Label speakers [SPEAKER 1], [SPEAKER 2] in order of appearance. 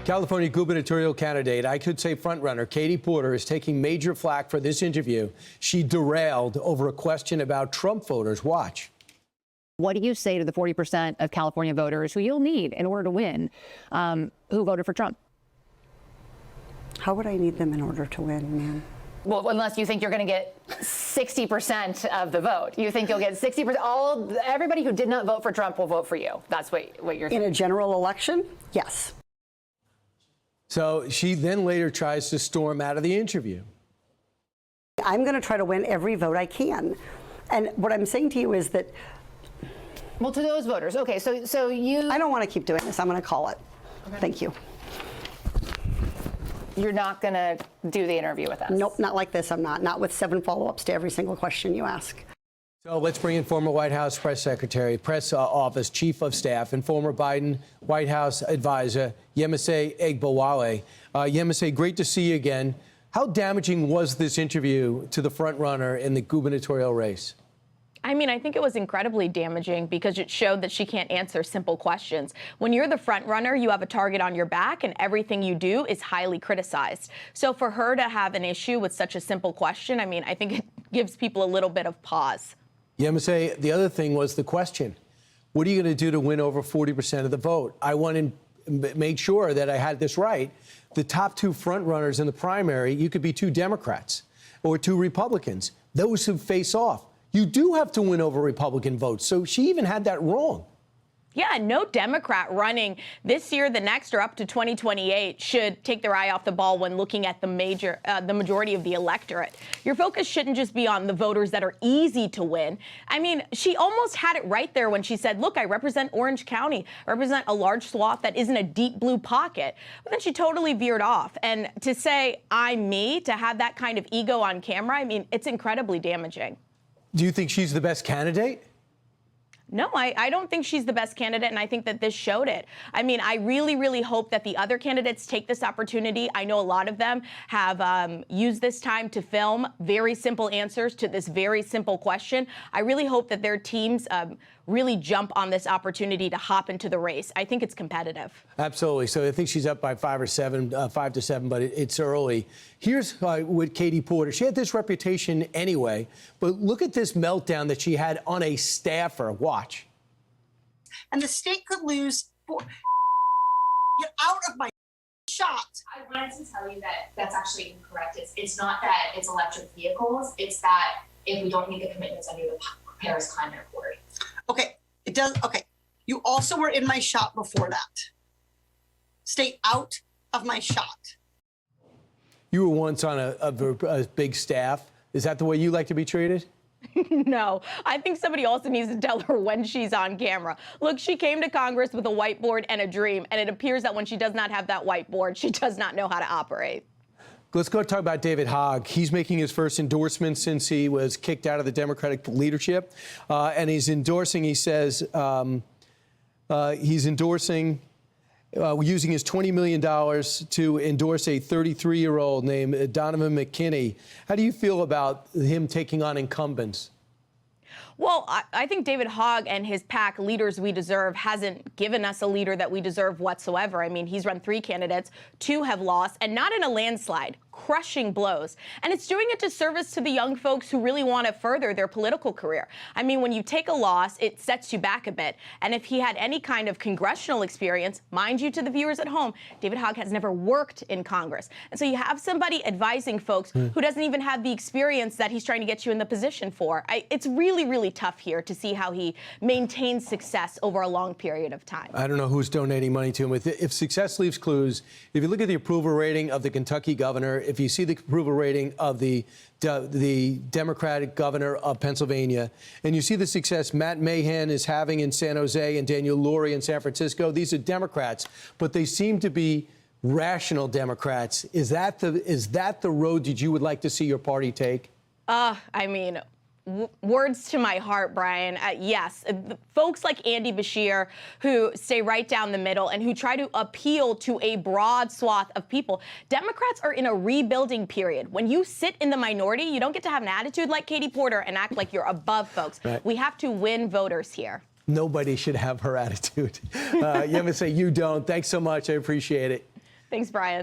[SPEAKER 1] California gubernatorial candidate, I could say frontrunner, Katie Porter, is taking major flack for this interview. She derailed over a question about Trump voters. Watch.
[SPEAKER 2] What do you say to the 40% of California voters who you'll need in order to win, who voted for Trump?
[SPEAKER 3] How would I need them in order to win, man?
[SPEAKER 4] Well, unless you think you're going to get 60% of the vote. You think you'll get 60%. Everybody who did not vote for Trump will vote for you. That's what you're saying.
[SPEAKER 3] In a general election? Yes.
[SPEAKER 1] So she then later tries to storm out of the interview.
[SPEAKER 3] I'm going to try to win every vote I can. And what I'm saying to you is that...
[SPEAKER 4] Well, to those voters. Okay, so you...
[SPEAKER 3] I don't want to keep doing this. I'm going to call it. Okay. Thank you.
[SPEAKER 4] You're not going to do the interview with us?
[SPEAKER 3] Nope, not like this. I'm not. Not with 7 follow-ups to every single question you ask.
[SPEAKER 1] So let's bring in former White House press secretary, press office chief of staff, and former Biden White House advisor, Yemisi Egbowale. Yemisi, great to see you again. How damaging was this interview to the front runner in the gubernatorial race?
[SPEAKER 5] I mean, I think it was incredibly damaging because it showed that she can't answer simple questions. When you're the front runner, you have a target on your back and everything you do is highly criticized. So for her to have an issue with such a simple question, I mean, I think it gives people a little bit of pause.
[SPEAKER 1] Yemisi, the other thing was the question. What are you going to do to win over 40% of the vote? I want to make sure that I had this right. The top 2 front runners in the primary, you could be 2 Democrats or 2 Republicans. Those who face off. You do have to win over Republican votes. So she even had that wrong.
[SPEAKER 5] Yeah, no Democrat running this year, the next, or up to 2028 should take their eye off the ball when looking at the majority of the electorate. Your focus shouldn't just be on the voters that are easy to win. I mean, she almost had it right there when she said, look, I represent Orange County, I represent a large swath that isn't a deep blue pocket. But then she totally veered off. And to say, I'm me, to have that kind of ego on camera, I mean, it's incredibly damaging.
[SPEAKER 1] Do you think she's the best candidate?
[SPEAKER 5] No, I don't think she's the best candidate, and I think that this showed it. I mean, I really, really hope that the other candidates take this opportunity. I know a lot of them have used this time to film very simple answers to this very simple question. I really hope that their teams really jump on this opportunity to hop into the race. I think it's competitive.
[SPEAKER 1] Absolutely. So I think she's up by 5 to 7, but it's early. Here's with Katie Porter. She had this reputation anyway, but look at this meltdown that she had on a staffer. Watch.
[SPEAKER 6] And the state could lose. Get out of my shot.
[SPEAKER 7] I wanted to tell you that that's actually incorrect. It's not that it's electric vehicles. It's that if we don't make the commitments under the Paris Climate Accord.
[SPEAKER 6] Okay, it does. Okay, you also were in my shot before that. Stay out of my shot.
[SPEAKER 1] You were once on a big staff. Is that the way you like to be treated?
[SPEAKER 5] No, I think somebody also needs to tell her when she's on camera. Look, she came to Congress with a whiteboard and a dream, and it appears that when she does not have that whiteboard, she does not know how to operate.
[SPEAKER 1] Let's go talk about David Hogg. He's making his first endorsement since he was kicked out of the Democratic leadership. And he's endorsing, he says, he's endorsing using his $20 million to endorse a 33-year-old named Donovan McKinney. How do you feel about him taking on incumbents?
[SPEAKER 5] Well, I think David Hogg and his PAC, Leaders We Deserve, hasn't given us a leader that we deserve whatsoever. I mean, he's run 3 candidates, 2 have lost, and not in a landslide, crushing blows. And it's doing a disservice to the young folks who really want to further their political career. I mean, when you take a loss, it sets you back a bit. And if he had any kind of congressional experience, mind you, to the viewers at home, David Hogg has never worked in Congress. And so you have somebody advising folks who doesn't even have the experience that he's trying to get you in the position for. It's really, really tough here to see how he maintains success over a long period of time.
[SPEAKER 1] I don't know who's donating money to him. If success leaves clues, if you look at the approval rating of the Kentucky governor, if you see the approval rating of the Democratic governor of Pennsylvania, and you see the success Matt Mahan is having in San Jose and Daniel Lurie in San Francisco, these are Democrats, but they seem to be rational Democrats. Is that the road that you would like to see your party take?
[SPEAKER 5] I mean, words to my heart, Brian. Yes, folks like Andy Beshear who stay right down the middle and who try to appeal to a broad swath of people. Democrats are in a rebuilding period. When you sit in the minority, you don't get to have an attitude like Katie Porter and act like you're above folks. Right. We have to win voters here.
[SPEAKER 1] Nobody should have her attitude. Yemisi, you don't. Thanks so much. I appreciate it.
[SPEAKER 5] Thanks, Brian.